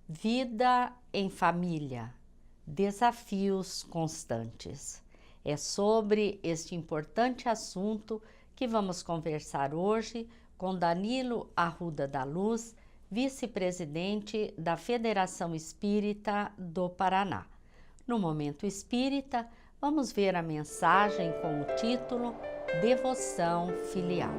Vida em família, desafios constantes. É sobre este importante assunto que vamos conversar hoje com Danilo Arruda da Luz, vice-presidente da Federação Espírita do Paraná. No Momento Espírita, vamos ver a mensagem com o título Devoção Filial.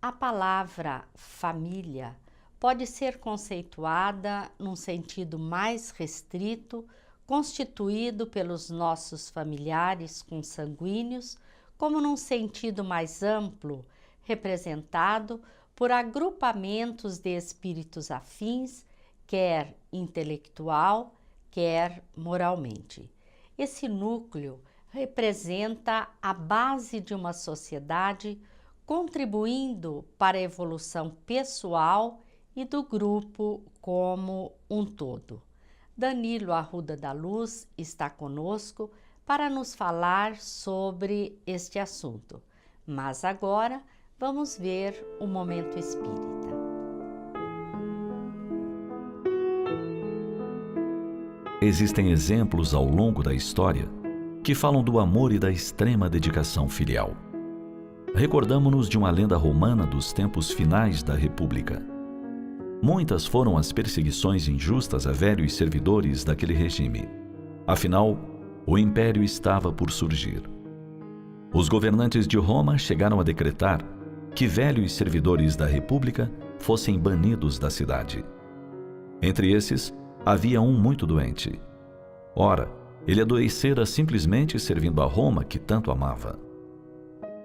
A palavra família pode ser conceituada num sentido mais restrito, constituído pelos nossos familiares consanguíneos, como num sentido mais amplo, representado por agrupamentos de espíritos afins, quer intelectual, quer moralmente. Esse núcleo representa a base de uma sociedade, contribuindo para a evolução pessoal e do grupo como um todo. Danilo Arruda da Luz está conosco para nos falar sobre este assunto. Mas agora vamos ver o Momento Espírita. Existem exemplos ao longo da história que falam do amor e da extrema dedicação filial. Recordamo-nos de uma lenda romana dos tempos finais da República. Muitas foram as perseguições injustas a velhos servidores daquele regime. Afinal, o império estava por surgir. Os governantes de Roma chegaram a decretar que velhos servidores da República fossem banidos da cidade. Entre esses, havia um muito doente. Ora, ele adoecera simplesmente servindo a Roma que tanto amava.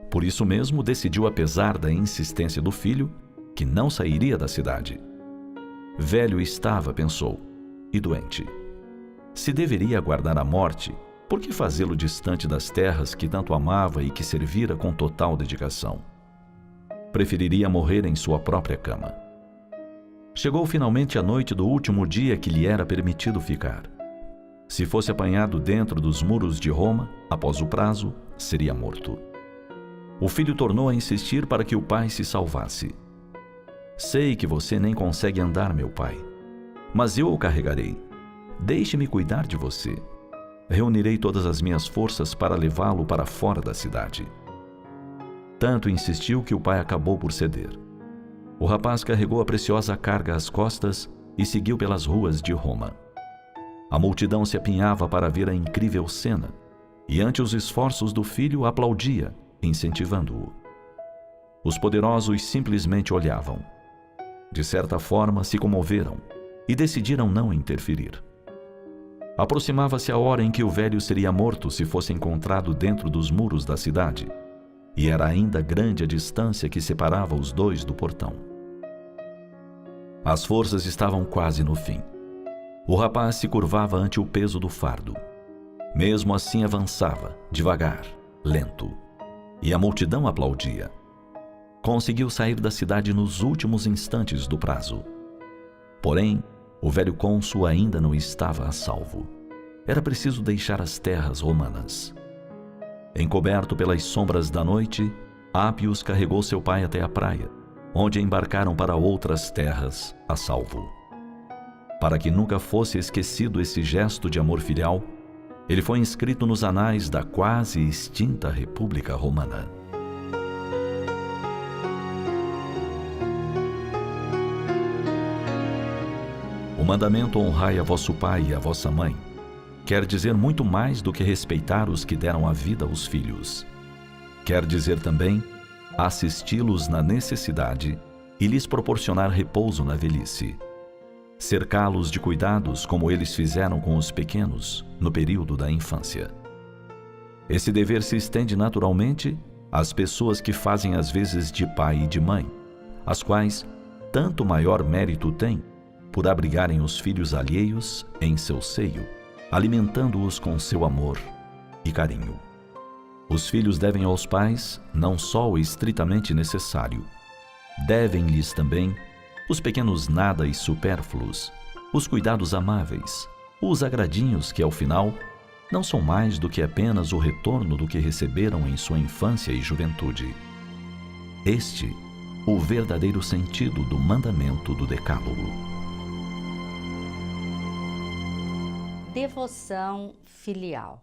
Por isso mesmo decidiu, apesar da insistência do filho, que não sairia da cidade. Velho estava, pensou, e doente. Se deveria aguardar a morte, por que fazê-lo distante das terras que tanto amava e que servira com total dedicação? Preferiria morrer em sua própria cama. Chegou finalmente a noite do último dia que lhe era permitido ficar. Se fosse apanhado dentro dos muros de Roma, após o prazo, seria morto. O filho tornou a insistir para que o pai se salvasse. Sei que você nem consegue andar, meu pai, mas eu o carregarei. Deixe-me cuidar de você. Reunirei todas as minhas forças para levá-lo para fora da cidade. Tanto insistiu que o pai acabou por ceder. O rapaz carregou a preciosa carga às costas e seguiu pelas ruas de Roma. A multidão se apinhava para ver a incrível cena, e ante os esforços do filho aplaudia, incentivando-o. Os poderosos simplesmente olhavam. De certa forma, se comoveram e decidiram não interferir. Aproximava-se a hora em que o velho seria morto se fosse encontrado dentro dos muros da cidade, e era ainda grande a distância que separava os dois do portão. As forças estavam quase no fim. O rapaz se curvava ante o peso do fardo. Mesmo assim avançava, devagar, lento. E a multidão aplaudia. Conseguiu sair da cidade nos últimos instantes do prazo. Porém, o velho cônsul ainda não estava a salvo. Era preciso deixar as terras romanas. Encoberto pelas sombras da noite, Ápios carregou seu pai até a praia, onde embarcaram para outras terras a salvo. Para que nunca fosse esquecido esse gesto de amor filial, ele foi inscrito nos anais da quase extinta República Romana. O mandamento honrai a vosso pai e a vossa mãe quer dizer muito mais do que respeitar os que deram a vida aos filhos. Quer dizer também assisti-los na necessidade e lhes proporcionar repouso na velhice. Cercá-los de cuidados como eles fizeram com os pequenos no período da infância. Esse dever se estende naturalmente às pessoas que fazem as vezes de pai e de mãe, as quais tanto maior mérito têm por abrigarem os filhos alheios em seu seio, alimentando-os com seu amor e carinho. Os filhos devem aos pais não só o estritamente necessário, devem-lhes também os pequenos nada e supérfluos, os cuidados amáveis, os agradinhos que, ao final, não são mais do que apenas o retorno do que receberam em sua infância e juventude. Este, o verdadeiro sentido do mandamento do Decálogo. Devoção filial.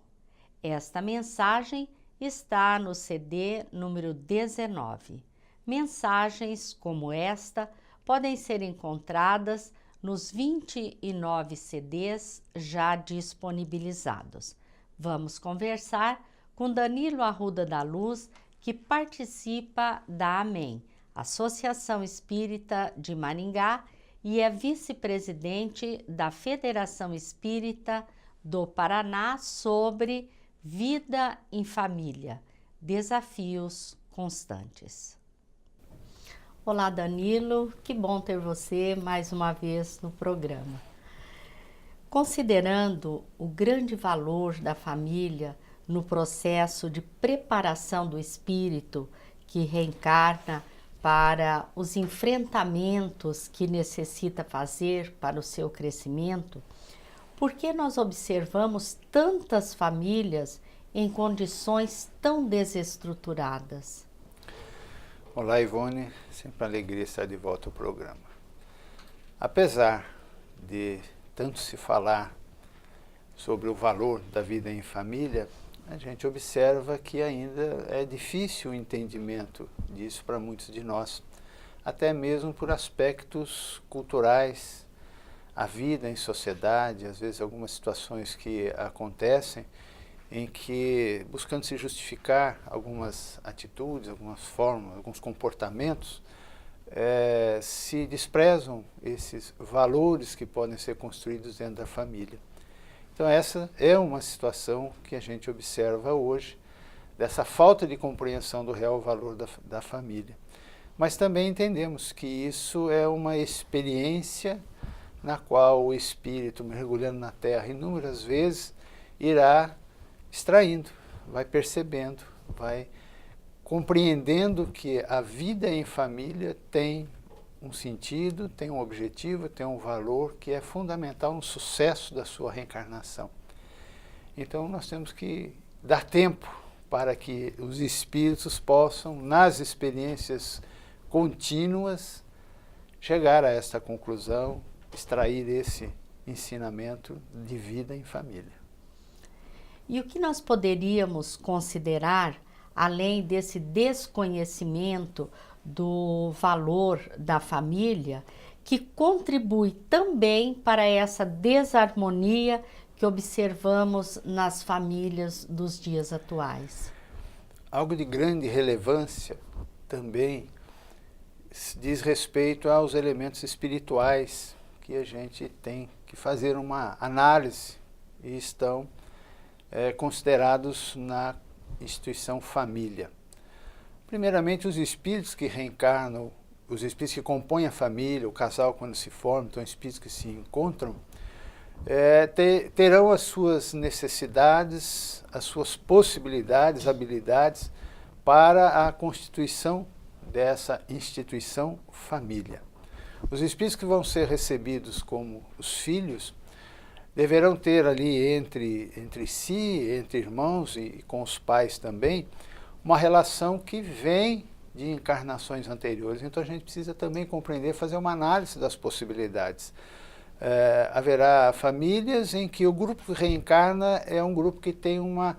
Esta mensagem está no CD número 19. Mensagens como esta podem ser encontradas nos 29 CDs já disponibilizados. Vamos conversar com Danilo Arruda da Luz, que participa da AMEN, Associação Espírita de Maringá, e é vice-presidente da Federação Espírita do Paraná sobre vida em família, desafios constantes. Olá, Danilo, que bom ter você mais uma vez no programa. Considerando o grande valor da família no processo de preparação do espírito que reencarna para os enfrentamentos que necessita fazer para o seu crescimento, por que nós observamos tantas famílias em condições tão desestruturadas? Olá, Ivone, sempre uma alegria estar de volta ao programa. Apesar de tanto se falar sobre o valor da vida em família, a gente observa que ainda é difícil o entendimento disso para muitos de nós, até mesmo por aspectos culturais, a vida em sociedade, às vezes algumas situações que acontecem em que, buscando se justificar algumas atitudes, algumas formas, alguns comportamentos, se desprezam esses valores que podem ser construídos dentro da família. Então essa é uma situação que a gente observa hoje, dessa falta de compreensão do real valor da família. Mas também entendemos que isso é uma experiência na qual o espírito, mergulhando na Terra inúmeras vezes, irá extraindo, vai percebendo, vai compreendendo que a vida em família tem um sentido, tem um objetivo, tem um valor que é fundamental no sucesso da sua reencarnação. Então nós temos que dar tempo para que os espíritos possam, nas experiências contínuas, chegar a esta conclusão, extrair esse ensinamento de vida em família. E o que nós poderíamos considerar, além desse desconhecimento do valor da família, que contribui também para essa desarmonia que observamos nas famílias dos dias atuais? Algo de grande relevância também diz respeito aos elementos espirituais que a gente tem que fazer uma análise e estão considerados na instituição família. Primeiramente, os espíritos que reencarnam, os espíritos que compõem a família, o casal quando se forma, então espíritos que se encontram, terão as suas necessidades, as suas possibilidades, habilidades para a constituição dessa instituição família. Os espíritos que vão ser recebidos como os filhos deverão ter ali entre si, entre irmãos e com os pais também, uma relação que vem de encarnações anteriores. Então a gente precisa também compreender, fazer uma análise das possibilidades. Haverá famílias em que o grupo que reencarna é um grupo que tem uma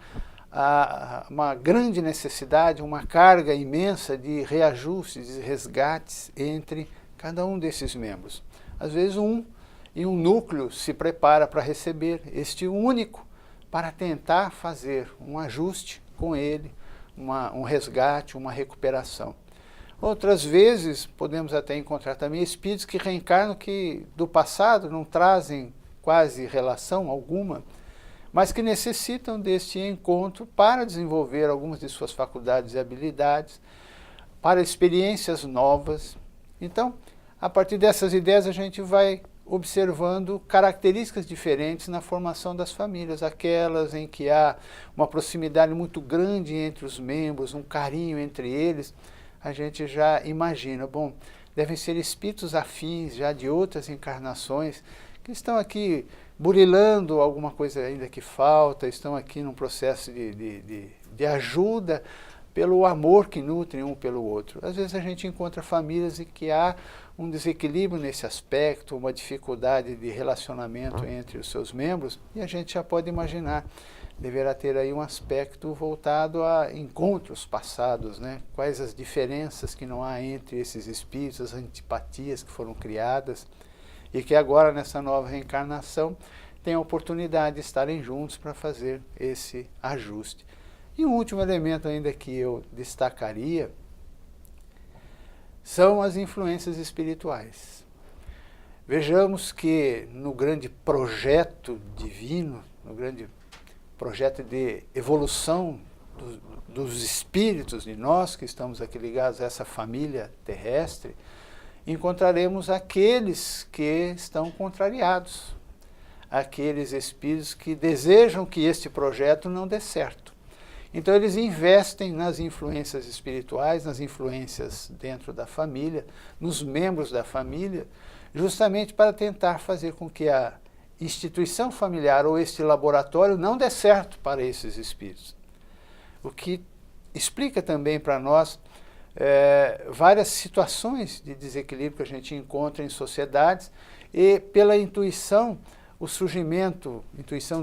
grande necessidade, uma carga imensa de reajustes, de resgates entre cada um desses membros. Às vezes e um núcleo se prepara para receber este único, para tentar fazer um ajuste com ele, um resgate, uma recuperação. Outras vezes, podemos até encontrar também espíritos que reencarnam que do passado não trazem quase relação alguma, mas que necessitam deste encontro para desenvolver algumas de suas faculdades e habilidades, para experiências novas. Então, a partir dessas ideias, a gente vai observando características diferentes na formação das famílias, aquelas em que há uma proximidade muito grande entre os membros, um carinho entre eles, a gente já imagina, bom, devem ser espíritos afins já de outras encarnações que estão aqui burilando alguma coisa ainda que falta, estão aqui num processo de ajuda pelo amor que nutrem um pelo outro. Às vezes a gente encontra famílias em que há um desequilíbrio nesse aspecto, uma dificuldade de relacionamento entre os seus membros, e a gente já pode imaginar, deverá ter aí um aspecto voltado a encontros passados, né? Quais as diferenças que não há entre esses espíritos, as antipatias que foram criadas, e que agora, nessa nova reencarnação, têm a oportunidade de estarem juntos para fazer esse ajuste. E um último elemento ainda que eu destacaria são as influências espirituais. Vejamos que no grande projeto divino, no grande projeto de evolução dos espíritos de nós que estamos aqui ligados a essa família terrestre, encontraremos aqueles que estão contrariados, aqueles espíritos que desejam que este projeto não dê certo. Então eles investem nas influências espirituais, nas influências dentro da família, nos membros da família, justamente para tentar fazer com que a instituição familiar ou este laboratório não dê certo para esses espíritos. O que explica também para nós várias situações de desequilíbrio que a gente encontra em sociedades e pela intuição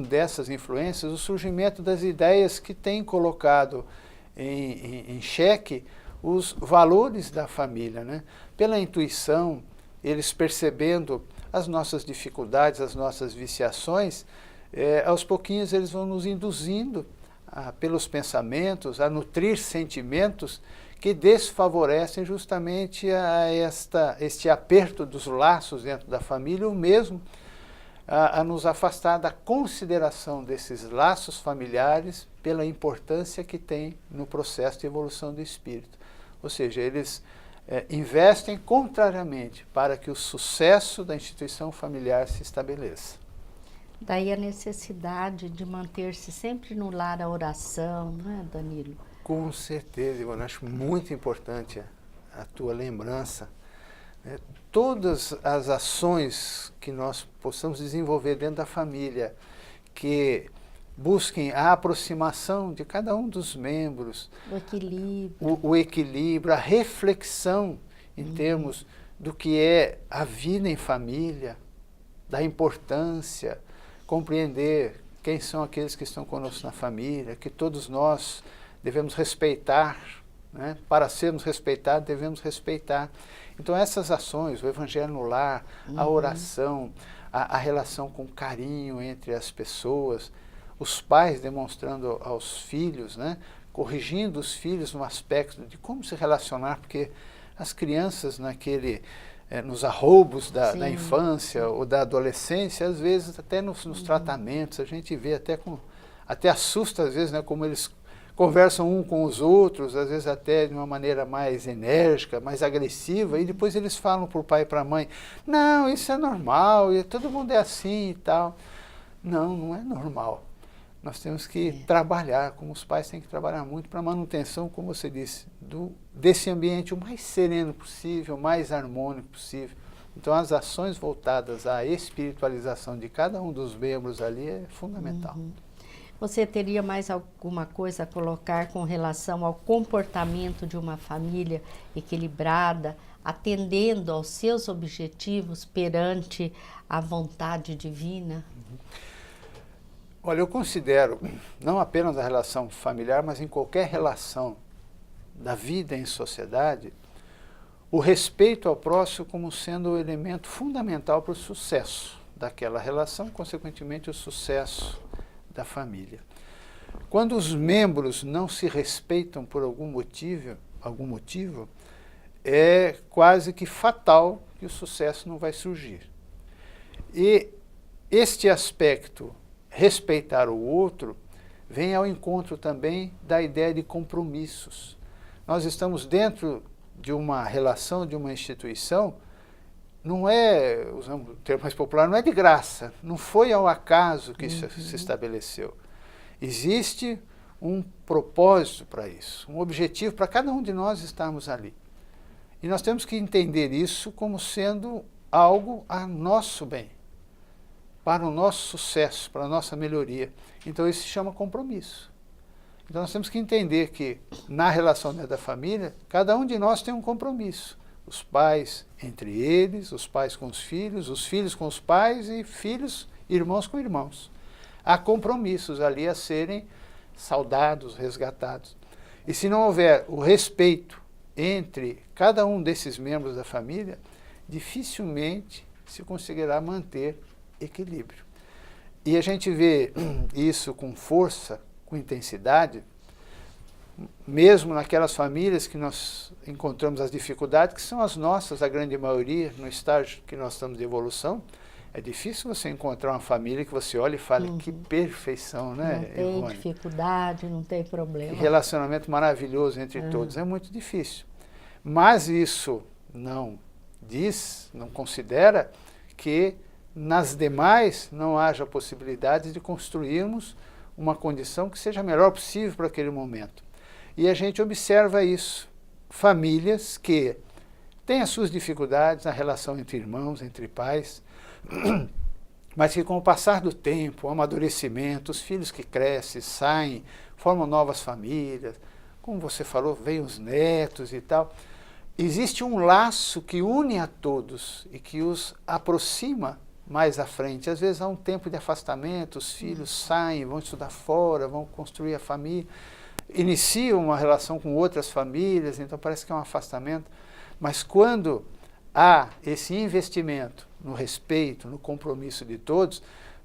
dessas influências, o surgimento das ideias que têm colocado em xeque os valores da família, né? Pela intuição, eles percebendo as nossas dificuldades, as nossas viciações, aos pouquinhos eles vão nos induzindo, pelos pensamentos, a nutrir sentimentos que desfavorecem justamente este aperto dos laços dentro da família, ou mesmo a nos afastar da consideração desses laços familiares pela importância que tem no processo de evolução do espírito. Ou seja, eles investem contrariamente para que o sucesso da instituição familiar se estabeleça. Daí a necessidade de manter-se sempre no lar a oração, não é, Danilo? Com certeza, Ivone, acho muito importante a tua lembrança. Todas as ações que nós possamos desenvolver dentro da família, que busquem a aproximação de cada um dos membros, o equilíbrio, a reflexão em termos do que é a vida em família, da importância, compreender quem são aqueles que estão conosco na família, que todos nós devemos respeitar, né? Para sermos respeitados, devemos respeitar. Então essas ações, o evangelho no lar, a oração, a relação com carinho entre as pessoas, os pais demonstrando aos filhos, né? Corrigindo os filhos no aspecto de como se relacionar, porque as crianças nos arroubos da infância ou da adolescência, às vezes até nos tratamentos, a gente vê até assusta às vezes, né? Como eles conversam um com os outros, às vezes até de uma maneira mais enérgica, mais agressiva, e depois eles falam para o pai e para a mãe, não, isso é normal, e todo mundo é assim e tal. Não, não é normal. Nós temos que trabalhar, como os pais têm que trabalhar muito para a manutenção, como você disse, desse ambiente o mais sereno possível, o mais harmônico possível. Então as ações voltadas à espiritualização de cada um dos membros ali é fundamental. Você teria mais alguma coisa a colocar com relação ao comportamento de uma família equilibrada, atendendo aos seus objetivos perante a vontade divina? Olha, eu considero, não apenas a relação familiar, mas em qualquer relação da vida em sociedade, o respeito ao próximo como sendo o elemento fundamental para o sucesso daquela relação, consequentemente o sucesso da família. Quando os membros não se respeitam por algum motivo, é quase que fatal que o sucesso não vai surgir. E este aspecto, respeitar o outro, vem ao encontro também da ideia de compromissos. Nós estamos dentro de uma relação, de uma instituição, não é, usando o termo mais popular, não é de graça, não foi ao acaso que isso se estabeleceu. Existe um propósito para isso, um objetivo para cada um de nós estarmos ali. E nós temos que entender isso como sendo algo a nosso bem. para o nosso sucesso, para a nossa melhoria. Então isso se chama compromisso. Então nós temos que entender que na relação dentro da família, cada um de nós tem um compromisso. Os pais entre eles, os pais com os filhos com os pais e filhos, irmãos com irmãos. Há compromissos ali a serem saudados, resgatados. E se não houver o respeito entre cada um desses membros da família, dificilmente se conseguirá manter equilíbrio. E a gente vê isso com força, com intensidade, mesmo naquelas famílias que nós encontramos as dificuldades, que são as nossas, a grande maioria, no estágio que nós estamos de evolução. É difícil você encontrar uma família que você olha e fale, que perfeição, né, Não tem Ivone? dificuldade, não tem problema. Que relacionamento maravilhoso entre todos, é muito difícil. Mas isso não diz, não considera que nas demais não haja possibilidade de construirmos uma condição que seja a melhor possível para aquele momento. E a gente observa isso. Famílias que têm as suas dificuldades na relação entre irmãos, entre pais, mas que com o passar do tempo, o amadurecimento, os filhos que crescem, saem, formam novas famílias, como você falou, vêm os netos e tal. Existe um laço que une a todos e que os aproxima mais à frente. Às vezes há um tempo de afastamento, os filhos saem, vão estudar fora, vão construir a família, iniciam uma relação com outras famílias, então parece que é um afastamento. Mas quando há esse investimento no respeito, no compromisso de todos,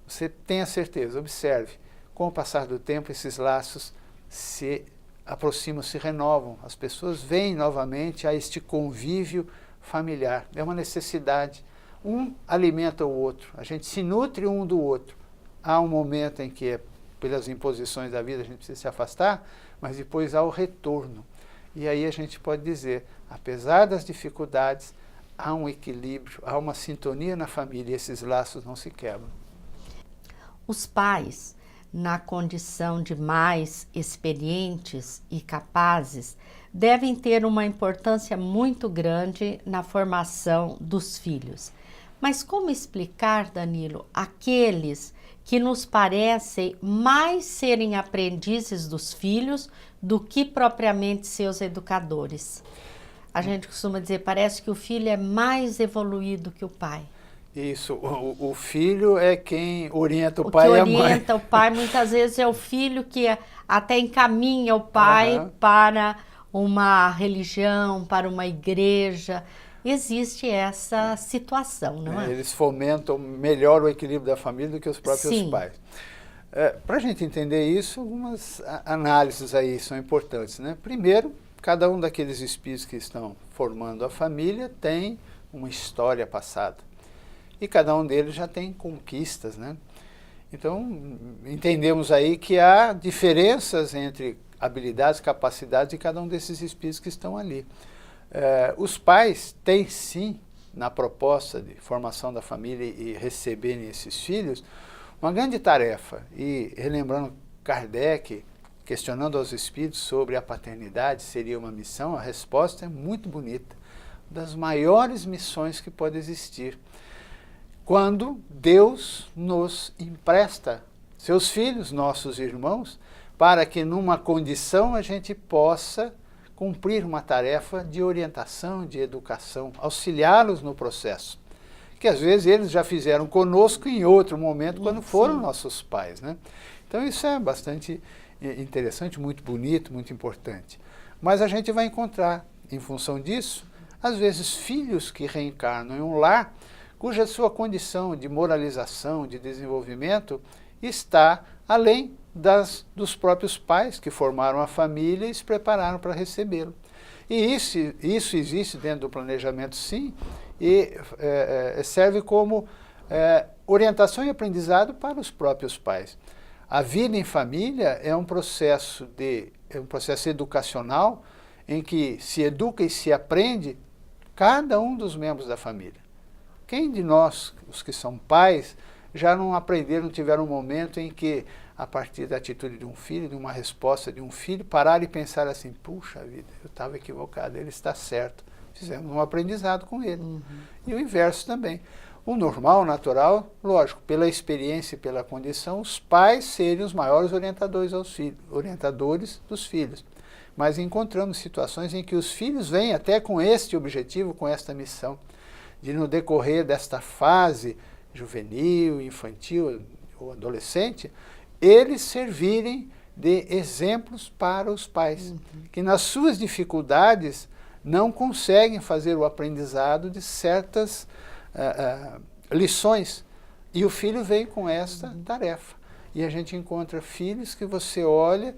você tem a certeza, observe, com o passar do tempo esses laços se aproximam, se renovam, as pessoas vêm novamente a este convívio familiar. É uma necessidade. Um alimenta o outro, a gente se nutre um do outro. Há um momento em que, pelas imposições da vida, a gente precisa se afastar, mas depois há o retorno. E aí a gente pode dizer, apesar das dificuldades, há um equilíbrio, há uma sintonia na família e esses laços não se quebram. Os pais, na condição de mais experientes e capazes, devem ter uma importância muito grande na formação dos filhos. Mas como explicar, Danilo, aqueles que nos parecem mais serem aprendizes dos filhos do que propriamente seus educadores? A gente costuma dizer, parece que o filho é mais evoluído que o pai. Isso, o filho é quem orienta o pai e a mãe. O que orienta o pai muitas vezes é o filho que até encaminha o pai para uma religião, para uma igreja. Existe essa situação, não é? Eles fomentam melhor o equilíbrio da família do que os próprios pais. Para a gente entender isso, algumas análises aí são importantes, né? Primeiro, cada um daqueles espíritos que estão formando a família tem uma história passada. E cada um deles já tem conquistas, né? Então, entendemos aí que há diferenças entre habilidades, capacidades de cada um desses espíritos que estão ali. Os pais têm sim, na proposta de formação da família e receberem esses filhos, uma grande tarefa. E relembrando Kardec, questionando aos espíritos sobre a paternidade, seria uma missão, a resposta é muito bonita. Das maiores missões que pode existir. Quando Deus nos empresta seus filhos, nossos irmãos, para que numa condição a gente possa cumprir uma tarefa de orientação, de educação, auxiliá-los no processo. Que às vezes eles já fizeram conosco em outro momento, quando foram nossos pais, né? Então isso é bastante interessante, muito bonito, muito importante. Mas a gente vai encontrar, em função disso, às vezes filhos que reencarnam em um lar cuja sua condição de moralização, de desenvolvimento, está além dos próprios pais que formaram a família e se prepararam para recebê-lo. E isso existe dentro do planejamento, sim, e serve como orientação e aprendizado para os próprios pais. A vida em família é um processo educacional em que se educa e se aprende cada um dos membros da família. Quem de nós, os que são pais, já não aprenderam, não tiveram um momento em que, a partir da atitude de um filho, de uma resposta de um filho, parar e pensar assim, puxa vida, eu estava equivocado, ele está certo. Fizemos um aprendizado com ele. E o inverso também. O normal, natural, lógico, pela experiência e pela condição, os pais serem os maiores orientadores dos filhos. Mas encontramos situações em que os filhos vêm até com este objetivo, com esta missão, de no decorrer desta fase juvenil, infantil ou adolescente, eles servirem de exemplos para os pais, que nas suas dificuldades não conseguem fazer o aprendizado de certas lições. E o filho vem com esta tarefa. E a gente encontra filhos que você olha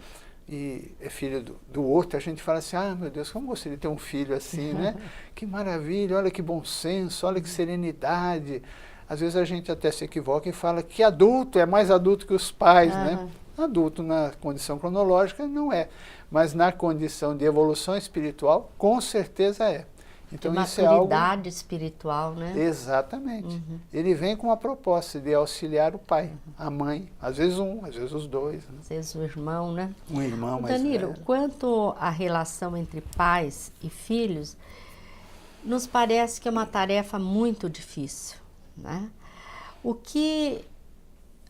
e é filho do outro, a gente fala assim, ah, meu Deus, como gostaria de ter um filho assim, né? Que maravilha, olha que bom senso, olha que serenidade. Às vezes a gente até se equivoca e fala que adulto é mais adulto que os pais, né? Adulto na condição cronológica não é, mas na condição de evolução espiritual, com certeza é. Então isso é algo... maturidade espiritual, né? Exatamente. Ele vem com a proposta de auxiliar o pai, a mãe, às vezes um, às vezes os dois. Né? Às vezes o irmão, né? Um irmão mais Danilo, velho. quanto à relação entre pais e filhos, nos parece que é uma tarefa muito difícil, né? O que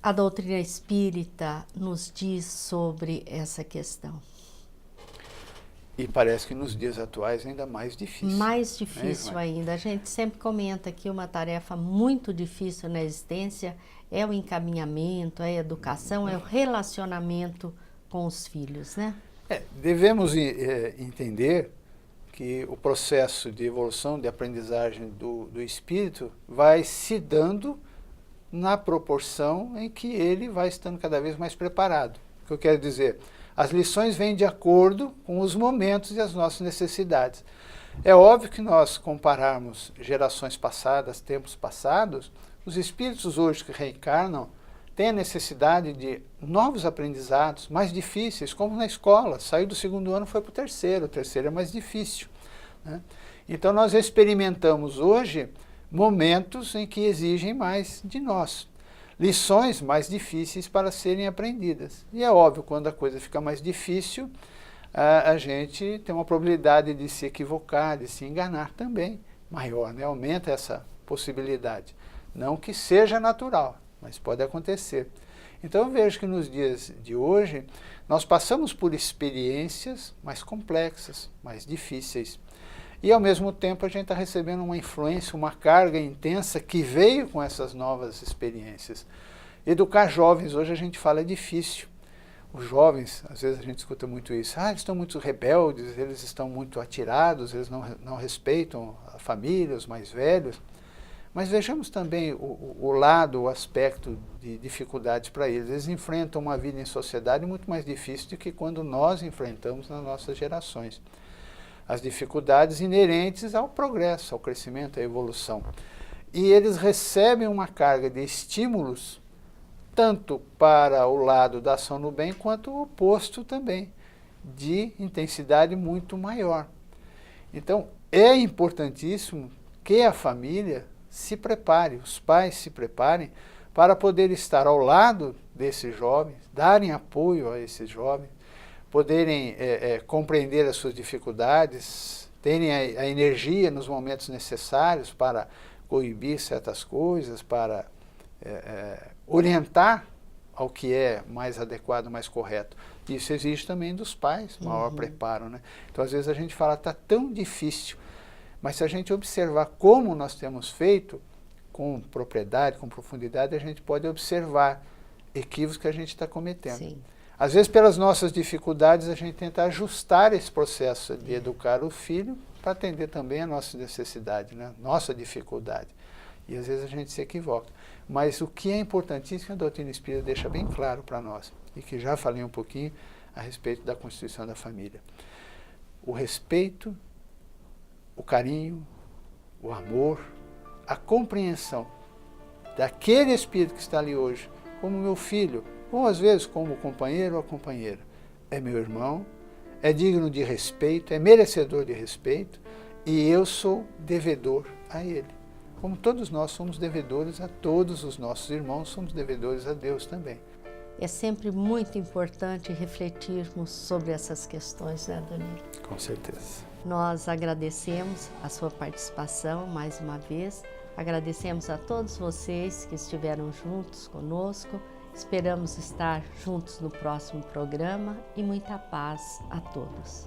a doutrina espírita nos diz sobre essa questão? E parece que nos dias atuais ainda mais difícil. Mais difícil ainda. A gente sempre comenta que uma tarefa muito difícil na existência é o encaminhamento, é a educação, é o relacionamento com os filhos, né? Devemos entender que o processo de evolução, de aprendizagem do espírito vai se dando na proporção em que ele vai estando cada vez mais preparado. O que eu quero dizer? As lições vêm de acordo com os momentos e as nossas necessidades. É óbvio que nós compararmos gerações passadas, tempos passados, os espíritos hoje que reencarnam têm a necessidade de novos aprendizados mais difíceis, como na escola. Saiu do 2º ano, foi para o 3º. O 3º é mais difícil, né? Então nós experimentamos hoje momentos em que exigem mais de nós. Lições mais difíceis para serem aprendidas. E é óbvio, quando a coisa fica mais difícil, a gente tem uma probabilidade de se equivocar, de se enganar também maior, né? Aumenta essa possibilidade. Não que seja natural, mas pode acontecer. Então eu vejo que nos dias de hoje, nós passamos por experiências mais complexas, mais difíceis. E ao mesmo tempo a gente está recebendo uma influência, uma carga intensa que veio com essas novas experiências. Educar jovens, hoje a gente fala, é difícil. Os jovens, às vezes a gente escuta muito isso, eles estão muito rebeldes, eles estão muito atirados, eles não respeitam a família, os mais velhos. Mas vejamos também o lado, o aspecto de dificuldades para eles. Eles enfrentam uma vida em sociedade muito mais difícil do que quando nós enfrentamos nas nossas gerações. As dificuldades inerentes ao progresso, ao crescimento, à evolução. E eles recebem uma carga de estímulos, tanto para o lado da ação no bem, quanto o oposto também, de intensidade muito maior. Então, é importantíssimo que a família se prepare, os pais se preparem para poder estar ao lado desses jovens, darem apoio a esses jovens, poderem compreender as suas dificuldades, terem a energia nos momentos necessários para coibir certas coisas, para orientar ao que é mais adequado, mais correto. Isso exige também dos pais, maior preparo, né? Então, às vezes a gente fala, está tão difícil, mas se a gente observar como nós temos feito, com propriedade, com profundidade, a gente pode observar equívocos que a gente está cometendo. Sim. Às vezes, pelas nossas dificuldades, a gente tenta ajustar esse processo de educar o filho para atender também a nossa necessidade, né? Nossa dificuldade. E às vezes a gente se equivoca. Mas o que é importantíssimo, a doutrina espírita deixa bem claro para nós, e que já falei um pouquinho a respeito da constituição da família. O respeito, o carinho, o amor, a compreensão daquele espírito que está ali hoje, como meu filho, ou às vezes como companheiro ou companheira. É meu irmão, é digno de respeito, é merecedor de respeito, e eu sou devedor a ele. Como todos nós somos devedores a todos os nossos irmãos, somos devedores a Deus também. É sempre muito importante refletirmos sobre essas questões, né, Danilo? Com certeza. Nós agradecemos a sua participação mais uma vez, Agradecemos a todos vocês que estiveram juntos conosco. Esperamos estar juntos no próximo programa e muita paz a todos.